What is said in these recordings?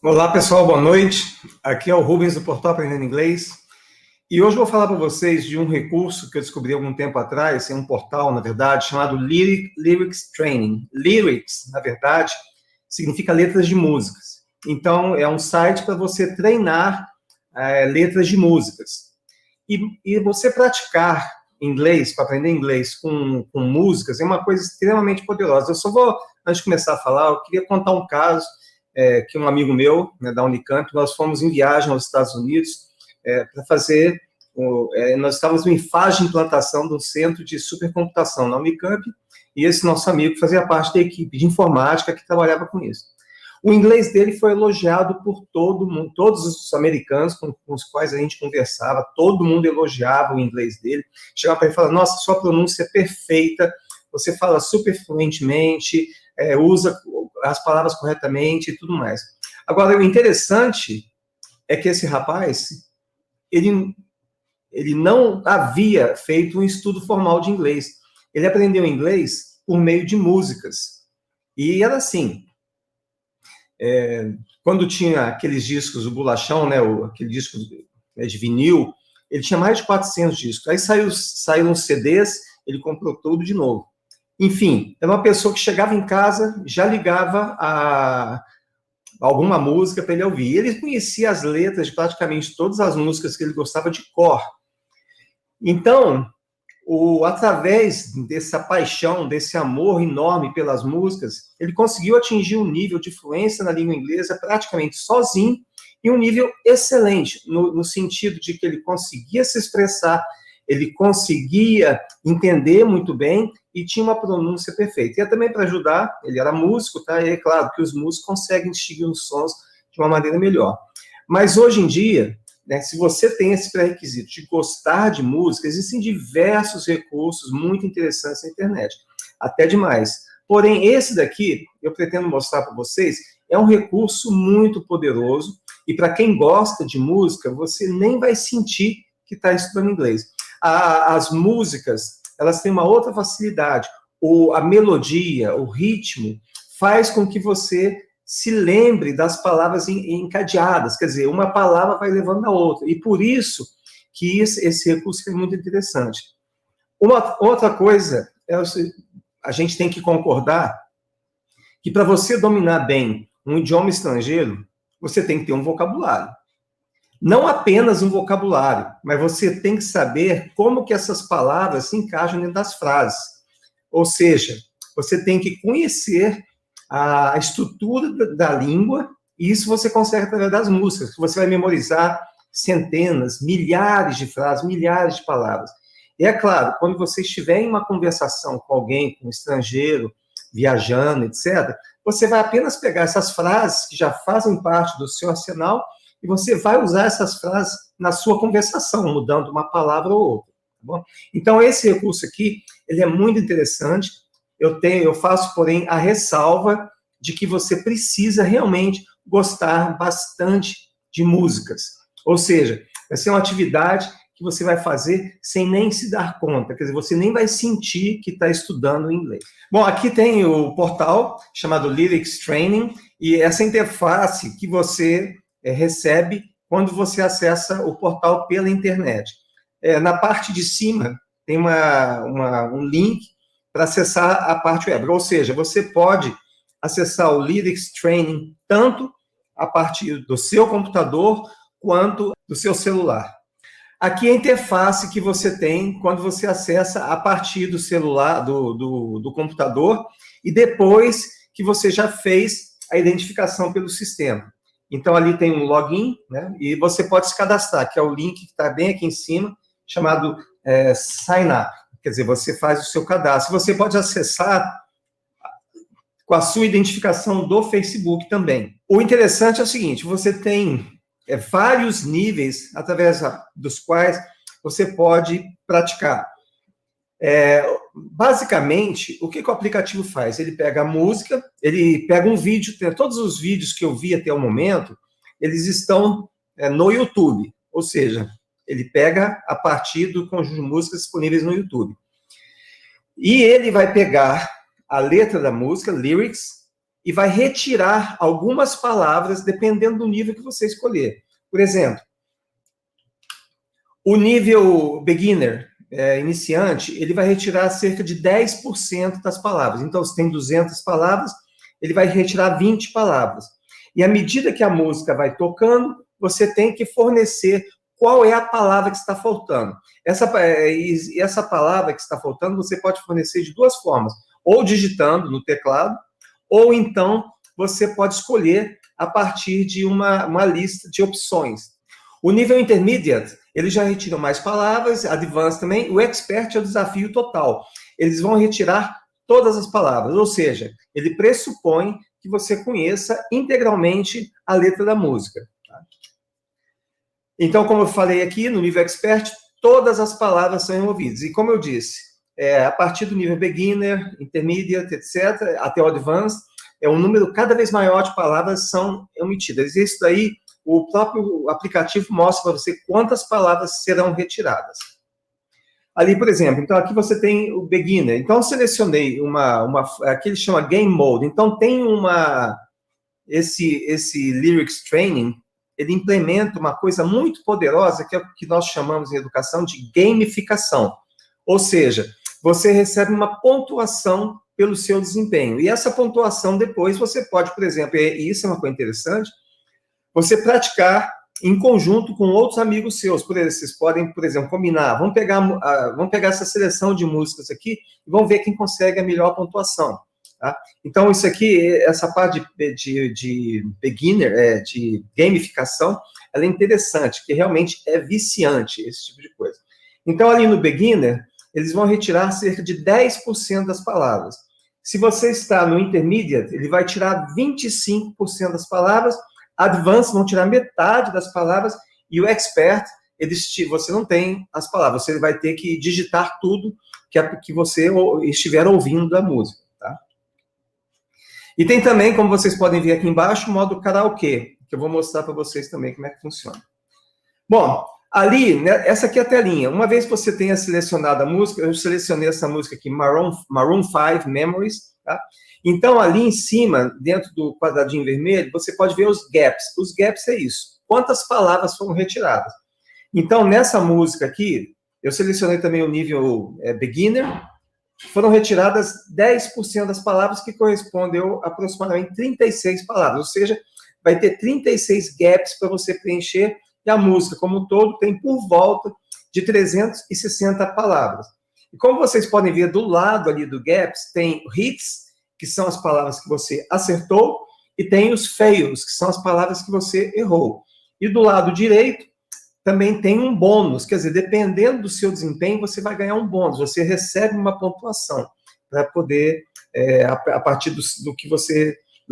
Olá pessoal, boa noite. Aqui é o Rubens do Portal Aprendendo Inglês. E hoje eu vou falar para vocês de um recurso que eu descobri algum tempo atrás, em um portal, na verdade, chamado Lyrics Training. Lyrics, na verdade, significa letras de músicas. Então, é um site para você treinar letras de músicas. E você praticar inglês, para aprender inglês com músicas, é uma coisa extremamente poderosa. Eu só vou, antes de começar a falar, eu queria contar um caso que um amigo meu, né, da Unicamp, nós fomos em viagem aos Estados Unidos para fazer, nós estávamos em fase de implantação do centro de supercomputação na Unicamp, e esse nosso amigo fazia parte da equipe de informática que trabalhava com isso. O inglês dele foi elogiado por todo mundo, todos os americanos com os quais a gente conversava, todo mundo elogiava o inglês dele, chegava para ele e falava, nossa, sua pronúncia é perfeita, você fala super fluentemente, usa as palavras corretamente e tudo mais. Agora, o interessante é que esse rapaz, ele não havia feito um estudo formal de inglês. Ele aprendeu inglês por meio de músicas. E era assim, quando tinha aqueles discos, o bolachão, né, aquele disco de vinil, ele tinha mais de 400 discos. Aí saíram os CDs, ele comprou tudo de novo. Enfim, era uma pessoa que chegava em casa, já ligava a alguma música para ele ouvir. Ele conhecia as letras de praticamente todas as músicas que ele gostava de cor. Então, através dessa paixão, desse amor enorme pelas músicas, ele conseguiu atingir um nível de fluência na língua inglesa praticamente sozinho, e um nível excelente, no sentido de que ele conseguia se expressar, ele conseguia entender muito bem e tinha uma pronúncia perfeita. E também para ajudar, ele era músico, tá? E é claro que os músicos conseguem distinguir os sons de uma maneira melhor. Mas hoje em dia, né, se você tem esse pré-requisito de gostar de música, existem diversos recursos muito interessantes na internet, até demais. Porém, esse daqui, eu pretendo mostrar para vocês, é um recurso muito poderoso, e para quem gosta de música, você nem vai sentir que está estudando inglês. As músicas, elas têm uma outra facilidade. A melodia, o ritmo, faz com que você se lembre das palavras encadeadas, quer dizer, uma palavra vai levando a outra. E por isso que esse recurso é muito interessante. Outra coisa, a gente tem que concordar que para você dominar bem um idioma estrangeiro, você tem que ter um vocabulário. Não apenas um vocabulário, mas você tem que saber como que essas palavras se encaixam dentro das frases. Ou seja, você tem que conhecer a estrutura da língua, e isso você consegue através das músicas, que você vai memorizar centenas, milhares de frases, milhares de palavras. E é claro, quando você estiver em uma conversação com alguém, com um estrangeiro, viajando, etc., você vai apenas pegar essas frases que já fazem parte do seu arsenal e você vai usar essas frases na sua conversação, mudando uma palavra ou outra. Tá bom? Então, esse recurso aqui, ele é muito interessante. Eu faço, porém, a ressalva de que você precisa realmente gostar bastante de músicas. Ou seja, vai ser uma atividade que você vai fazer sem nem se dar conta, quer dizer, você nem vai sentir que está estudando inglês. Bom, aqui tem o portal chamado Lyrics Training, e essa interface que você recebe quando você acessa o portal pela internet. Na parte de cima tem um link para acessar a parte web, ou seja, você pode acessar o Lyrics Training tanto a partir do seu computador quanto do seu celular. Aqui é a interface que você tem quando você acessa a partir do celular, do computador, e depois que você já fez a identificação pelo sistema. Então, ali tem um login, né, e você pode se cadastrar, que é o link que está bem aqui em cima, chamado Sign Up. Quer dizer, você faz o seu cadastro. Você pode acessar com a sua identificação do Facebook também. O interessante é o seguinte, você tem vários níveis através dos quais você pode praticar. Basicamente, o que o aplicativo faz? Ele pega a música, ele pega um vídeo, todos os vídeos que eu vi até o momento, eles estão no YouTube, ou seja, ele pega a partir do conjunto de músicas disponíveis no YouTube. E ele vai pegar a letra da música, lyrics, e vai retirar algumas palavras dependendo do nível que você escolher. Por exemplo, o nível beginner, iniciante, ele vai retirar cerca de 10% das palavras. Então, se tem 200 palavras, ele vai retirar 20 palavras. E à medida que a música vai tocando, você tem que fornecer qual é a palavra que está faltando. Essa palavra que está faltando, você pode fornecer de duas formas. Ou digitando no teclado, ou então você pode escolher a partir de uma lista de opções. O nível intermediate, ele já retira mais palavras, advanced também. O expert é o desafio total. Eles vão retirar todas as palavras, ou seja, ele pressupõe que você conheça integralmente a letra da música. Tá? Então, como eu falei aqui, no nível expert, todas as palavras são removidas. E como eu disse, a partir do nível beginner, intermediate, etc., até o advanced, um número cada vez maior de palavras são omitidas. E isso daí, o próprio aplicativo mostra para você quantas palavras serão retiradas. Ali, por exemplo, então aqui você tem o beginner. Então, eu selecionei aqui ele chama Game Mode. Então, tem esse Lyrics Training, ele implementa uma coisa muito poderosa, que é o que nós chamamos em educação de gamificação. Ou seja, você recebe uma pontuação pelo seu desempenho. E essa pontuação, depois, você pode, por exemplo, e isso é uma coisa interessante, você praticar em conjunto com outros amigos seus. Vocês podem, por exemplo, combinar. Vamos pegar essa seleção de músicas aqui e vamos ver quem consegue a melhor pontuação. Tá? Então, isso aqui, essa parte de beginner, de gamificação, ela é interessante, que realmente é viciante, esse tipo de coisa. Então, ali no beginner, eles vão retirar cerca de 10% das palavras. Se você está no intermediate, ele vai tirar 25% das palavras, advanced vão tirar metade das palavras, e o expert, você não tem as palavras, você vai ter que digitar tudo que você estiver ouvindo da música. Tá? E tem também, como vocês podem ver aqui embaixo, o modo karaokê, que eu vou mostrar para vocês também como é que funciona. Bom, ali, né, essa aqui é a telinha. Uma vez que você tenha selecionado a música, eu selecionei essa música aqui, Maroon 5 Memories, tá? Então, ali em cima, dentro do quadradinho vermelho, você pode ver os gaps. Os gaps é isso. Quantas palavras foram retiradas? Então, nessa música aqui, eu selecionei também o nível beginner, foram retiradas 10% das palavras, que correspondeu a aproximadamente 36 palavras. Ou seja, vai ter 36 gaps para você preencher, e a música, como um todo, tem por volta de 360 palavras. E como vocês podem ver, do lado ali do gaps, tem hits, que são as palavras que você acertou, e tem os fails, que são as palavras que você errou. E do lado direito, também tem um bônus, quer dizer, dependendo do seu desempenho, você vai ganhar um bônus, você recebe uma pontuação, para poder, a partir do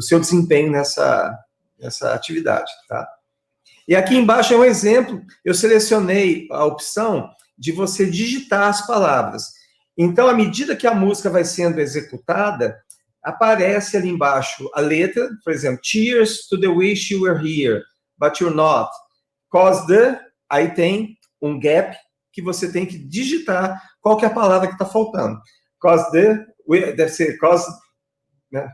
seu desempenho nessa atividade, tá? E aqui embaixo é um exemplo, eu selecionei a opção de você digitar as palavras. Então, à medida que a música vai sendo executada, aparece ali embaixo a letra, por exemplo, Cheers to the wish you were here, but you're not. Cause the, aí tem um gap que você tem que digitar qual que é a palavra que está faltando. Cause the, deve ser cause, né?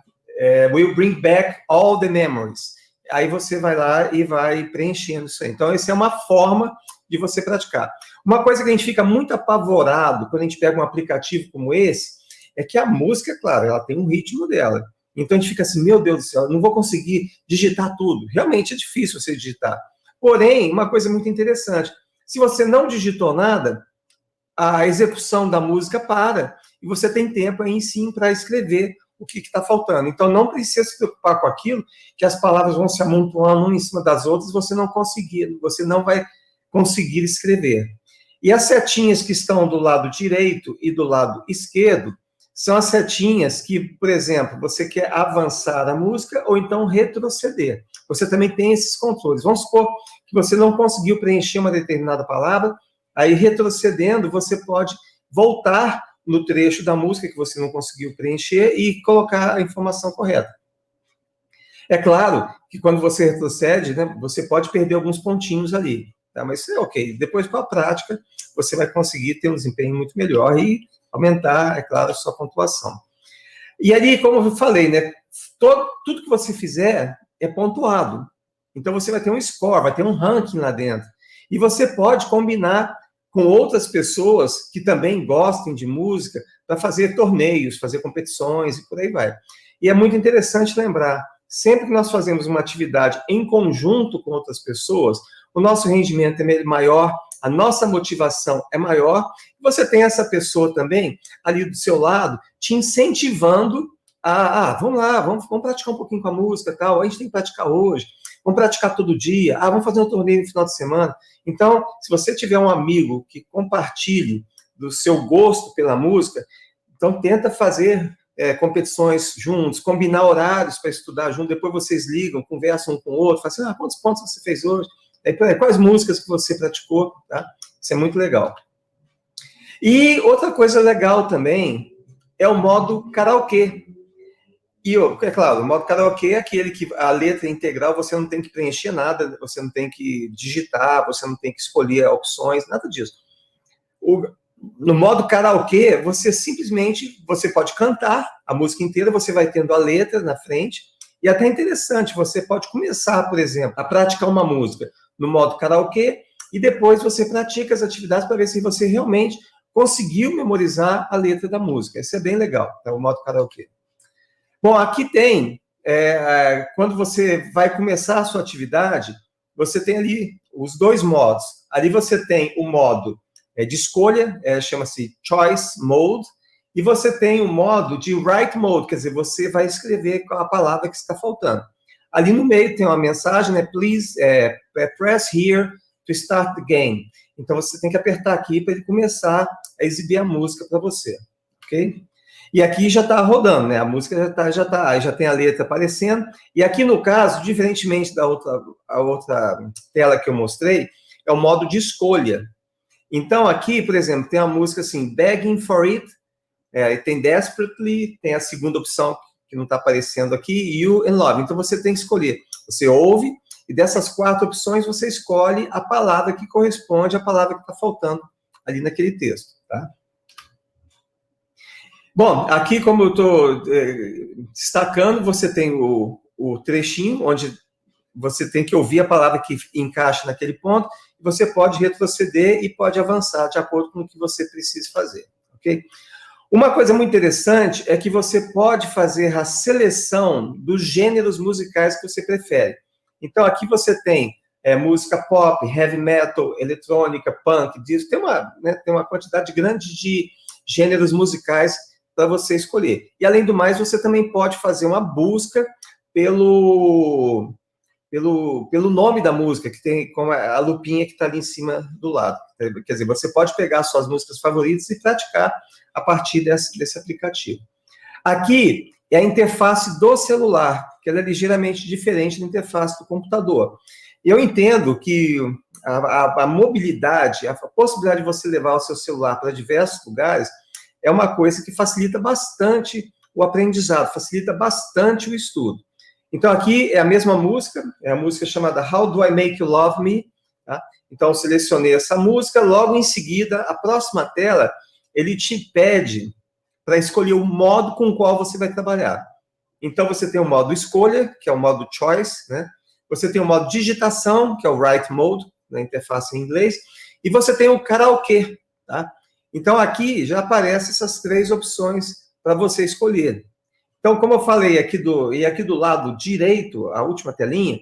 Will bring back all the memories. Aí você vai lá e vai preenchendo isso aí. Então, essa é uma forma de você praticar. Uma coisa que a gente fica muito apavorado quando a gente pega um aplicativo como esse, é que a música, claro, ela tem um ritmo dela. Então, a gente fica assim, meu Deus do céu, eu não vou conseguir digitar tudo. Realmente é difícil você digitar. Porém, uma coisa muito interessante, se você não digitou nada, a execução da música para, e você tem tempo aí sim para escrever o que está faltando. Então, não precisa se preocupar com aquilo, que as palavras vão se amontoando uma em cima das outras, você não vai conseguir escrever. E as setinhas que estão do lado direito e do lado esquerdo, são as setinhas que, por exemplo, você quer avançar a música ou então retroceder. Você também tem esses controles. Vamos supor que você não conseguiu preencher uma determinada palavra, aí retrocedendo, você pode voltar no trecho da música que você não conseguiu preencher e colocar a informação correta. É claro que quando você retrocede, né, você pode perder alguns pontinhos ali, tá? Mas isso é ok. Depois, com a prática, você vai conseguir ter um desempenho muito melhor e aumentar, é claro, a sua pontuação. E ali, como eu falei, né, tudo que você fizer é pontuado. Então, você vai ter um score, vai ter um ranking lá dentro. E você pode combinar com outras pessoas que também gostem de música para fazer torneios, fazer competições e por aí vai. E é muito interessante lembrar, sempre que nós fazemos uma atividade em conjunto com outras pessoas, o nosso rendimento é maior, a nossa motivação é maior, você tem essa pessoa também ali do seu lado te incentivando vamos lá, vamos praticar um pouquinho com a música, tal, a gente tem que praticar hoje, vamos praticar todo dia, vamos fazer um torneio no final de semana. Então, se você tiver um amigo que compartilhe do seu gosto pela música, então tenta fazer competições juntos, combinar horários para estudar junto, depois vocês ligam, conversam um com o outro, falam assim, quantos pontos você fez hoje? Quais músicas que você praticou? Tá? Isso é muito legal. E outra coisa legal também é o modo karaokê. E, é claro, o modo karaokê é aquele que a letra integral você não tem que preencher nada, você não tem que digitar, você não tem que escolher opções, nada disso. No modo karaokê, você simplesmente, você pode cantar a música inteira, você vai tendo a letra na frente, e até interessante, você pode começar, por exemplo, a praticar uma música no modo karaokê, e depois você pratica as atividades para ver se você realmente conseguiu memorizar a letra da música. Isso é bem legal, tá? O modo karaokê. Bom, aqui tem, quando você vai começar a sua atividade, você tem ali os dois modos. Ali você tem o modo de escolha, chama-se Choice Mode, e você tem o modo de Write Mode, quer dizer, você vai escrever a palavra que está faltando. Ali no meio tem uma mensagem, né? Please press here to start the game. Então você tem que apertar aqui para ele começar a exibir a música para você, ok? E aqui já está rodando, né? A música já tem a letra aparecendo. E aqui, no caso, diferentemente da outra tela que eu mostrei, é o modo de escolha. Então, aqui, por exemplo, tem a música assim, Begging for It, tem Desperately, tem a segunda opção que não está aparecendo aqui, You and Love. Então, você tem que escolher. Você ouve, e dessas 4 opções, você escolhe a palavra que corresponde à palavra que está faltando ali naquele texto, tá? Bom, aqui, como eu estou destacando, você tem o trechinho, onde você tem que ouvir a palavra que encaixa naquele ponto, e você pode retroceder e pode avançar de acordo com o que você precisa fazer, ok? Uma coisa muito interessante é que você pode fazer a seleção dos gêneros musicais que você prefere. Então, aqui você tem música pop, heavy metal, eletrônica, punk, disco, tem uma quantidade grande de gêneros musicais para você escolher. E, além do mais, você também pode fazer uma busca pelo nome da música, que tem como a lupinha que está ali em cima do lado. Quer dizer, você pode pegar suas músicas favoritas e praticar a partir desse aplicativo. Aqui é a interface do celular, que ela é ligeiramente diferente da interface do computador. Eu entendo que a mobilidade, a possibilidade de você levar o seu celular para diversos lugares, é uma coisa que facilita bastante o aprendizado, facilita bastante o estudo. Então, aqui é a mesma música, é a música chamada How Do I Make You Love Me? Tá? Então, eu selecionei essa música, logo em seguida, a próxima tela, ele te pede para escolher o modo com o qual você vai trabalhar. Então, você tem o modo escolha, que é o modo choice, né? Você tem o modo digitação, que é o write mode, na interface em inglês, e você tem o karaokê, tá? Então, aqui já aparecem essas 3 opções para você escolher. Então, como eu falei, aqui do lado direito, a última telinha,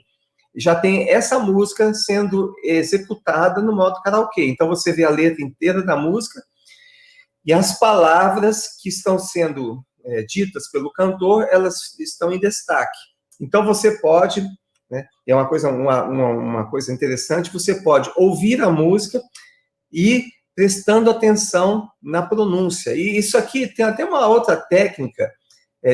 já tem essa música sendo executada no modo karaokê. Então, você vê a letra inteira da música e as palavras que estão sendo ditas pelo cantor, elas estão em destaque. Então, você pode, né, é uma coisa interessante, você pode ouvir a música e prestando atenção na pronúncia. E isso aqui tem até uma outra técnica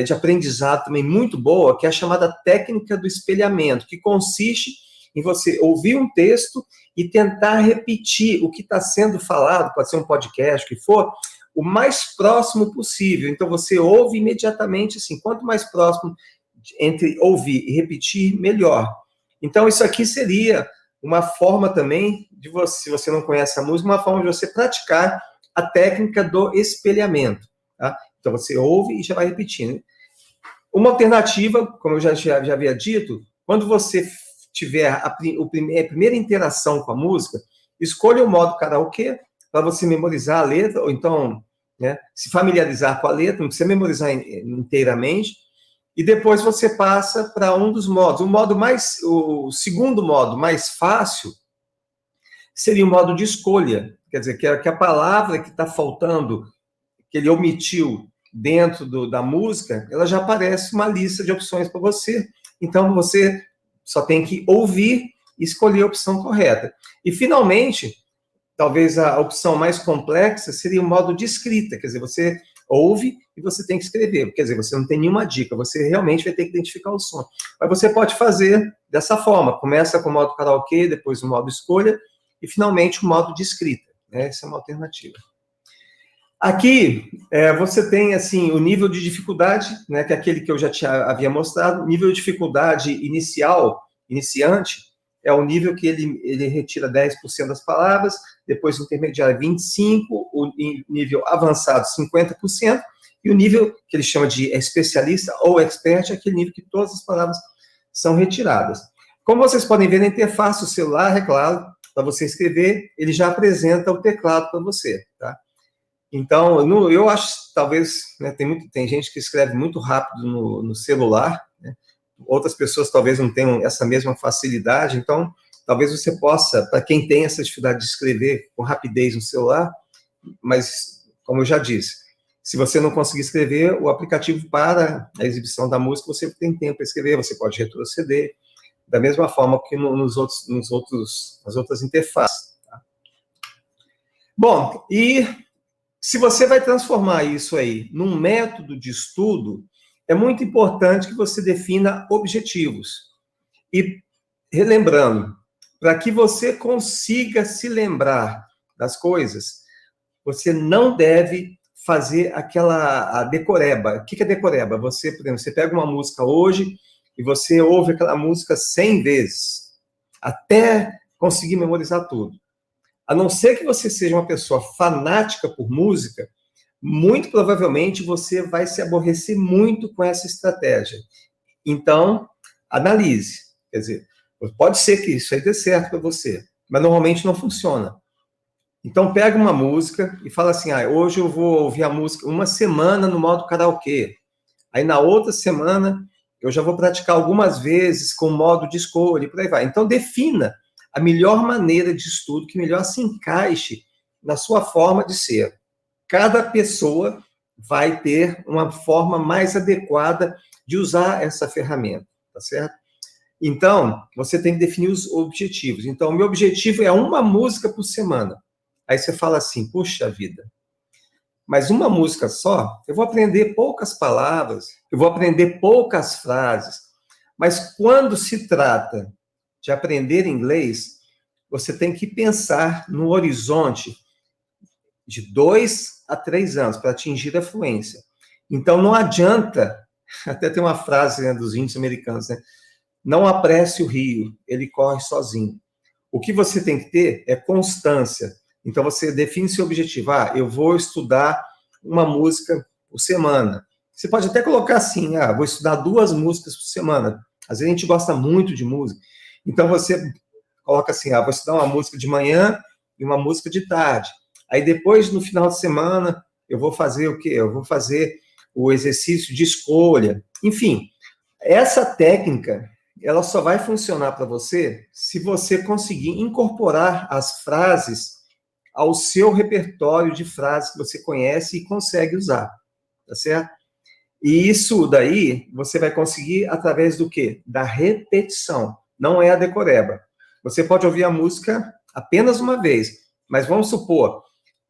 de aprendizado também muito boa, que é a chamada técnica do espelhamento, que consiste em você ouvir um texto e tentar repetir o que está sendo falado, pode ser um podcast, o que for, o mais próximo possível. Então, você ouve imediatamente, assim, quanto mais próximo entre ouvir e repetir, melhor. Então, isso aqui seria uma forma também de você, se você não conhece a música, uma forma de você praticar a técnica do espelhamento, tá? Então, você ouve e já vai repetindo. Uma alternativa, como eu já havia dito, quando você tiver a primeira interação com a música, escolha o modo karaokê para você memorizar a letra, ou então, né, se familiarizar com a letra, não precisa memorizar inteiramente, e depois você passa para um dos modos. O segundo modo, mais fácil, seria o modo de escolha, quer dizer, que a palavra que está faltando, que ele omitiu dentro da música, ela já aparece uma lista de opções para você. Então, você só tem que ouvir e escolher a opção correta. E, finalmente, talvez a opção mais complexa seria o modo de escrita, quer dizer, você ouve e você tem que escrever, quer dizer, você não tem nenhuma dica, você realmente vai ter que identificar o som. Mas você pode fazer dessa forma, começa com o modo karaokê, depois o modo escolha, e, finalmente, o modo de escrita. Né? Essa é uma alternativa. Aqui, você tem, assim, o nível de dificuldade, né, que é aquele que eu já havia mostrado. Nível de dificuldade iniciante, é o nível que ele retira 10% das palavras, depois o intermediário 25%, o nível avançado 50%, e o nível que ele chama de especialista ou expert é aquele nível que todas as palavras são retiradas. Como vocês podem ver na interface do celular, é claro, para você escrever, ele já apresenta o teclado para você, tá? Então, eu acho, talvez, né, tem gente que escreve muito rápido no celular, né? Outras pessoas talvez não tenham essa mesma facilidade, então, talvez você possa, para quem tem essa dificuldade de escrever com rapidez no celular, mas, como eu já disse, se você não conseguir escrever, o aplicativo para a exibição da música, você tem tempo para escrever, você pode retroceder, da mesma forma que nas outras interfaces. Tá? Bom, e se você vai transformar isso aí num método de estudo, é muito importante que você defina objetivos. E, relembrando, para que você consiga se lembrar das coisas, você não deve fazer a decoreba. O que é decoreba? Você, por exemplo, você pega uma música hoje e você ouve aquela música 100 vezes, até conseguir memorizar tudo. A não ser que você seja uma pessoa fanática por música, muito provavelmente você vai se aborrecer muito com essa estratégia. Então, analise. Quer dizer, pode ser que isso aí dê certo para você, mas normalmente não funciona. Então, pega uma música e fala assim, hoje eu vou ouvir a música uma semana no modo karaokê. Aí, na outra semana, eu já vou praticar algumas vezes com o modo de escolha e por aí vai. Então, defina a melhor maneira de estudo que melhor se encaixe na sua forma de ser. Cada pessoa vai ter uma forma mais adequada de usar essa ferramenta, tá certo? Então, você tem que definir os objetivos. Então, o meu objetivo é uma música por semana. Aí você fala assim, puxa vida, mas uma música só, eu vou aprender poucas palavras, eu vou aprender poucas frases, mas quando se trata de aprender inglês, você tem que pensar no horizonte de 2 a 3 anos para atingir a fluência. Então, não adianta, até tem uma frase, né, dos índios americanos, né? Não apresse o rio, ele corre sozinho. O que você tem que ter é constância. Então, você define seu objetivo. Eu vou estudar uma música por semana. Você pode até colocar assim, vou estudar 2 músicas por semana. Às vezes a gente gosta muito de música. Então, você coloca assim, vou estudar uma música de manhã e uma música de tarde. Aí, depois, no final de semana, eu vou fazer o quê? Eu vou fazer o exercício de escolha. Enfim, essa técnica, ela só vai funcionar para você se você conseguir incorporar as frases ao seu repertório de frases que você conhece e consegue usar, tá certo? E isso daí você vai conseguir através do quê? Da repetição, não é a decoreba. Você pode ouvir a música apenas uma vez, mas vamos supor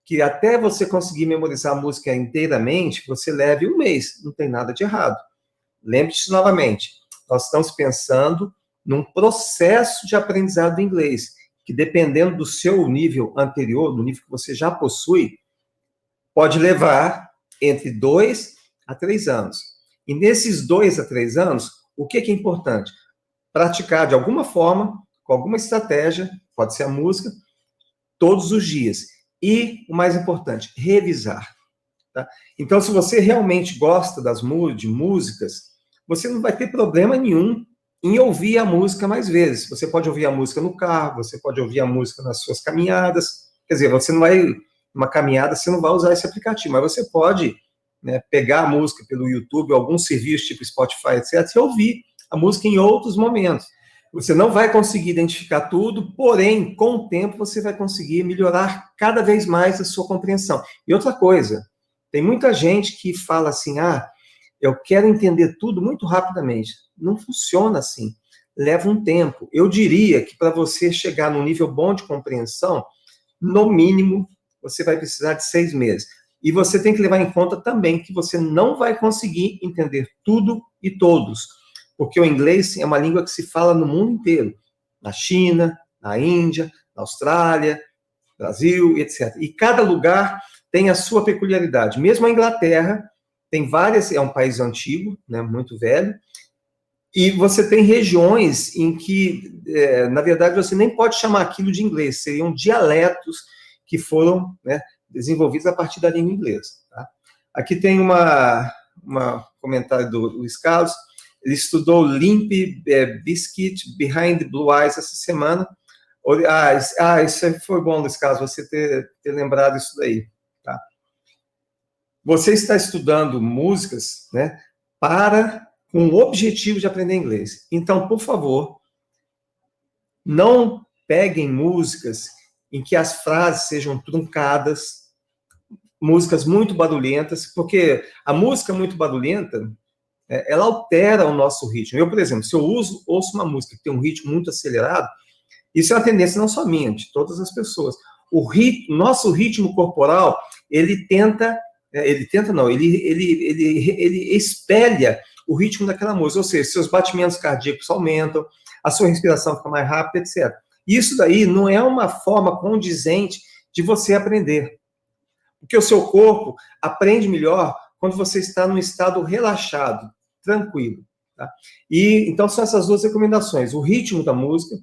que até você conseguir memorizar a música inteiramente, você leve 1 mês, não tem nada de errado. Lembre-se novamente, nós estamos pensando num processo de aprendizado do inglês, que dependendo do seu nível anterior, do nível que você já possui, pode levar entre 2 a 3 anos. E nesses 2 a 3 anos, o que é importante? Praticar de alguma forma, com alguma estratégia, pode ser a música, todos os dias. E, o mais importante, revisar. Tá? Então, se você realmente gosta de músicas, você não vai ter problema nenhum em ouvir a música mais vezes. Você pode ouvir a música no carro, você pode ouvir a música nas suas caminhadas. Quer dizer, você não vai, uma caminhada, você não vai usar esse aplicativo, mas você pode, né, pegar a música pelo YouTube, algum serviço tipo Spotify, etc., e ouvir a música em outros momentos. Você não vai conseguir identificar tudo, porém, com o tempo, você vai conseguir melhorar cada vez mais a sua compreensão. E outra coisa, tem muita gente que fala assim, eu quero entender tudo muito rapidamente. Não funciona assim. Leva um tempo. Eu diria que para você chegar num nível bom de compreensão, no mínimo, você vai precisar de 6 meses. E você tem que levar em conta também que você não vai conseguir entender tudo e todos, porque o inglês é uma língua que se fala no mundo inteiro, na China, na Índia, na Austrália, Brasil, etc. E cada lugar tem a sua peculiaridade. Mesmo a Inglaterra tem várias, é um país antigo, né, muito velho, e você tem regiões em que, na verdade, você nem pode chamar aquilo de inglês, seriam dialetos que foram, né, desenvolvidos a partir da língua inglesa. Tá? Aqui tem uma comentário do Luiz Carlos, ele estudou Limp Bizkit Behind Blue Eyes essa semana. Isso foi bom, Luiz Carlos, você ter lembrado isso daí. Tá? Você está estudando músicas, né, com o objetivo de aprender inglês. Então, por favor, não peguem músicas em que as frases sejam truncadas, músicas muito barulhentas, porque a música muito barulhenta, ela altera o nosso ritmo. Eu, por exemplo, se eu ouço uma música que tem um ritmo muito acelerado, isso é uma tendência não só minha, de todas as pessoas. Nosso ritmo corporal, ele espelha o ritmo daquela música, ou seja, seus batimentos cardíacos aumentam, a sua respiração fica mais rápida, etc. Isso daí não é uma forma condizente de você aprender, porque o seu corpo aprende melhor quando você está num estado relaxado, tranquilo. Tá? E então são essas duas recomendações: o ritmo da música.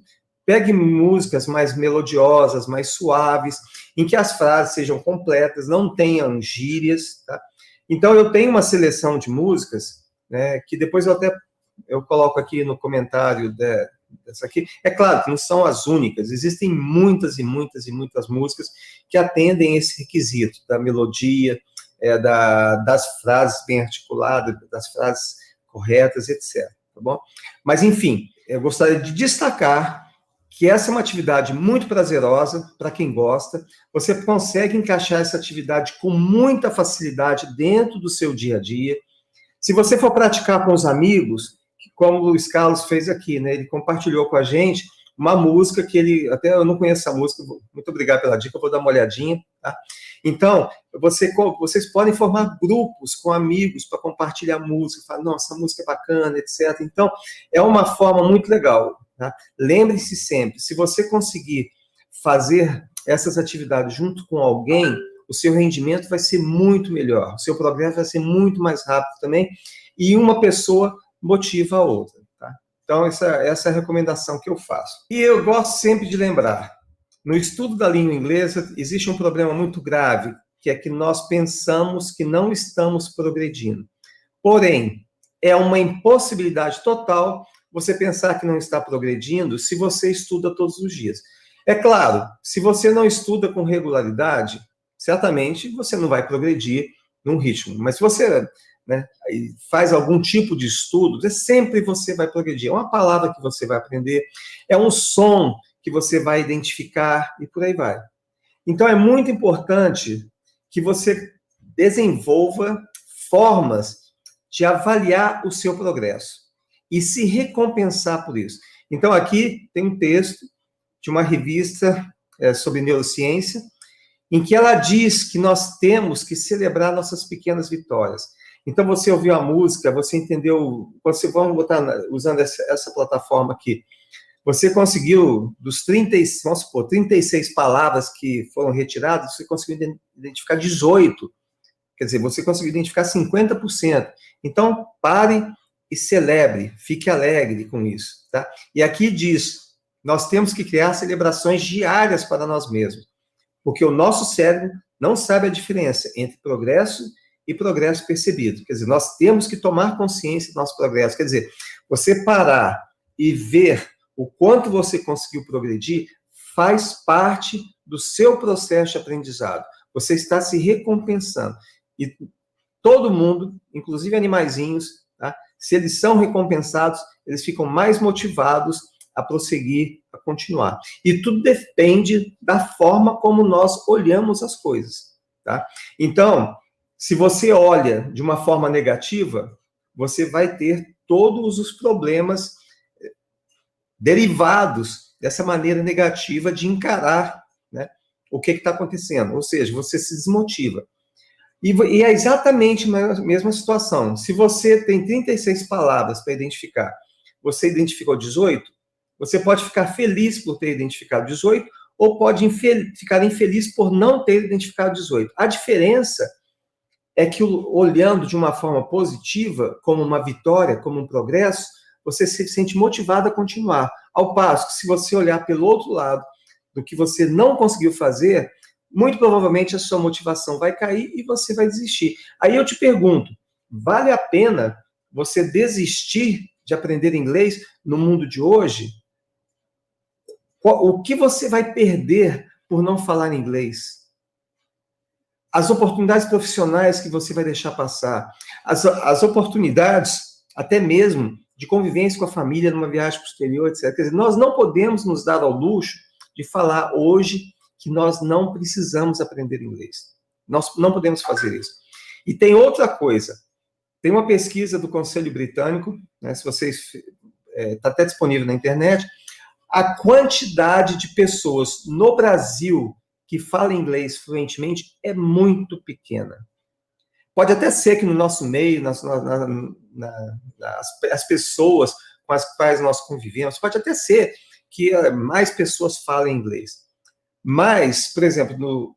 Pegue músicas mais melodiosas, mais suaves, em que as frases sejam completas, não tenham gírias. Tá? Então, eu tenho uma seleção de músicas, né, que depois eu coloco aqui no comentário dessa aqui. É claro que não são as únicas, existem muitas e muitas e muitas músicas que atendem esse requisito da melodia, das frases bem articuladas, das frases corretas, etc. Tá bom? Mas, enfim, eu gostaria de destacar que essa é uma atividade muito prazerosa para quem gosta. Você consegue encaixar essa atividade com muita facilidade dentro do seu dia a dia. Se você for praticar com os amigos, como o Luiz Carlos fez aqui, né? Ele compartilhou com a gente uma música que até eu não conheço a música, muito obrigado pela dica, eu vou dar uma olhadinha, tá? Então, vocês podem formar grupos com amigos para compartilhar música, falar, nossa, essa música é bacana, etc. Então, é uma forma muito legal. Tá? Lembre-se sempre, se você conseguir fazer essas atividades junto com alguém, o seu rendimento vai ser muito melhor, o seu progresso vai ser muito mais rápido também, e uma pessoa motiva a outra. Tá? Então, essa é a recomendação que eu faço. E eu gosto sempre de lembrar, no estudo da língua inglesa, existe um problema muito grave, que é que nós pensamos que não estamos progredindo. Porém, é uma impossibilidade total você pensar que não está progredindo se você estuda todos os dias. É claro, se você não estuda com regularidade, certamente você não vai progredir num ritmo. Mas se você, né, faz algum tipo de estudo, sempre você vai progredir. É uma palavra que você vai aprender, é um som que você vai identificar e por aí vai. Então, é muito importante que você desenvolva formas de avaliar o seu progresso e se recompensar por isso. Então, aqui tem um texto de uma revista sobre neurociência, em que ela diz que nós temos que celebrar nossas pequenas vitórias. Então, você ouviu a música, você entendeu, vamos botar usando essa plataforma aqui, você conseguiu, vamos supor, 36 palavras que foram retiradas, você conseguiu identificar 18. Quer dizer, você conseguiu identificar 50%. Então, pare e celebre, fique alegre com isso. Tá? E aqui diz, nós temos que criar celebrações diárias para nós mesmos, porque o nosso cérebro não sabe a diferença entre progresso e progresso percebido. Quer dizer, nós temos que tomar consciência do nosso progresso. Quer dizer, você parar e ver o quanto você conseguiu progredir faz parte do seu processo de aprendizado. Você está se recompensando. E todo mundo, inclusive animaizinhos, tá? Se eles são recompensados, eles ficam mais motivados a prosseguir, a continuar. E tudo depende da forma como nós olhamos as coisas, tá? Então, se você olha de uma forma negativa, você vai ter todos os problemas derivados dessa maneira negativa de encarar, né, o que está acontecendo. Ou seja, você se desmotiva. E é exatamente a mesma situação. Se você tem 36 palavras para identificar, você identificou 18, você pode ficar feliz por ter identificado 18, ou pode ficar infeliz por não ter identificado 18. A diferença é que, olhando de uma forma positiva, como uma vitória, como um progresso, você se sente motivado a continuar. Ao passo que, se você olhar pelo outro lado, do que você não conseguiu fazer, muito provavelmente a sua motivação vai cair e você vai desistir. Aí eu te pergunto, vale a pena você desistir de aprender inglês no mundo de hoje? O que você vai perder por não falar inglês? As oportunidades profissionais que você vai deixar passar, as oportunidades, até mesmo, de convivência com a família numa viagem para o exterior, etc. Quer dizer, nós não podemos nos dar ao luxo de falar hoje que nós não precisamos aprender inglês. Nós não podemos fazer isso. E tem outra coisa. Tem uma pesquisa do Conselho Britânico, né, se vocês está até disponível na internet, a quantidade de pessoas no Brasil que falam inglês fluentemente é muito pequena. Pode até ser que no nosso meio, as pessoas com as quais nós convivemos, pode até ser que mais pessoas falem inglês. Mas, por exemplo,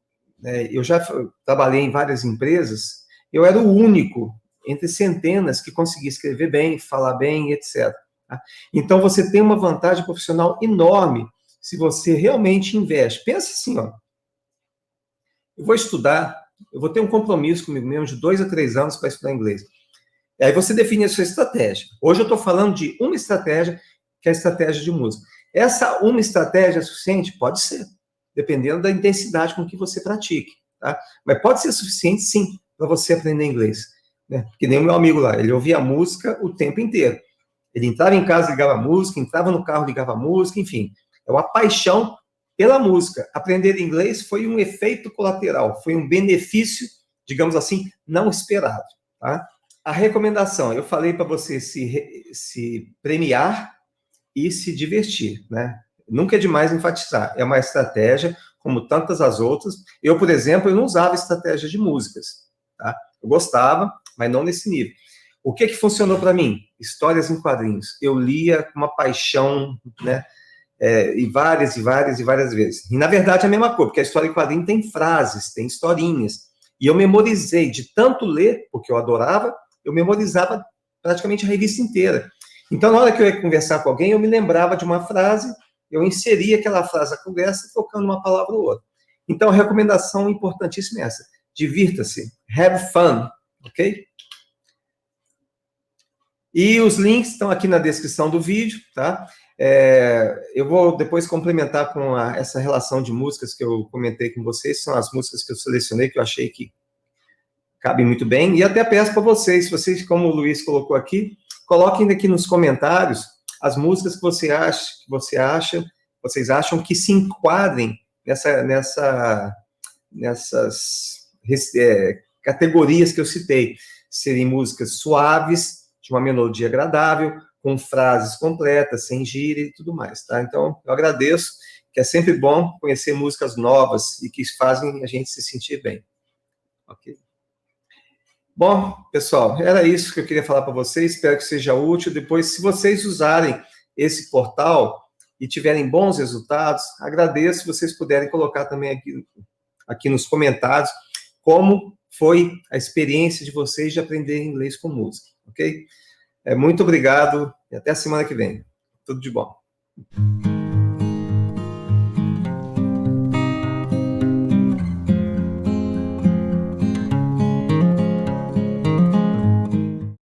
eu já trabalhei em várias empresas, eu era o único entre centenas que conseguia escrever bem, falar bem, etc. Tá? Então, você tem uma vantagem profissional enorme se você realmente investe. Pensa assim, ó, eu vou estudar, eu vou ter um compromisso comigo mesmo de 2 a 3 anos para estudar inglês. E aí você define a sua estratégia. Hoje eu estou falando de uma estratégia, que é a estratégia de música. Essa uma estratégia é suficiente? Pode ser, dependendo da intensidade com que você pratique. Tá? Mas pode ser suficiente, sim, para você aprender inglês. Né? Que nem o meu amigo lá, ele ouvia música o tempo inteiro. Ele entrava em casa, ligava música, entrava no carro, ligava música, enfim. É uma paixão pela música. Aprender inglês foi um efeito colateral, foi um benefício, digamos assim, não esperado. Tá? A recomendação, eu falei para você se premiar e se divertir, né? Nunca é demais enfatizar. É uma estratégia, como tantas as outras. Eu, por exemplo, eu não usava estratégia de músicas. Tá? Eu gostava, mas não nesse nível. O que funcionou para mim? Histórias em quadrinhos. Eu lia com uma paixão, né? E várias vezes. E, na verdade, é a mesma coisa, porque a história em quadrinho tem frases, tem historinhas. E eu memorizei, de tanto ler, porque eu adorava, eu memorizava praticamente a revista inteira. Então, na hora que eu ia conversar com alguém, eu me lembrava de uma frase, eu inseria aquela frase na conversa, trocando uma palavra ou outra. Então, a recomendação importantíssima é essa. Divirta-se. Have fun. Ok? E os links estão aqui na descrição do vídeo, tá? Eu vou depois complementar com essa relação de músicas que eu comentei com vocês, são as músicas que eu selecionei, que eu achei que cabem muito bem, e até peço para vocês, como o Luiz colocou aqui, coloquem aqui nos comentários as músicas que vocês acham que se enquadrem nessas categorias que eu citei. Serem músicas suaves, de uma melodia agradável, com frases completas, sem gíria e tudo mais, tá? Então, eu agradeço, que é sempre bom conhecer músicas novas e que fazem a gente se sentir bem. Ok? Bom, pessoal, era isso que eu queria falar para vocês, espero que seja útil. Depois, se vocês usarem esse portal e tiverem bons resultados, agradeço se vocês puderem colocar também aqui nos comentários como foi a experiência de vocês de aprender inglês com música, ok? Muito obrigado e até a semana que vem. Tudo de bom.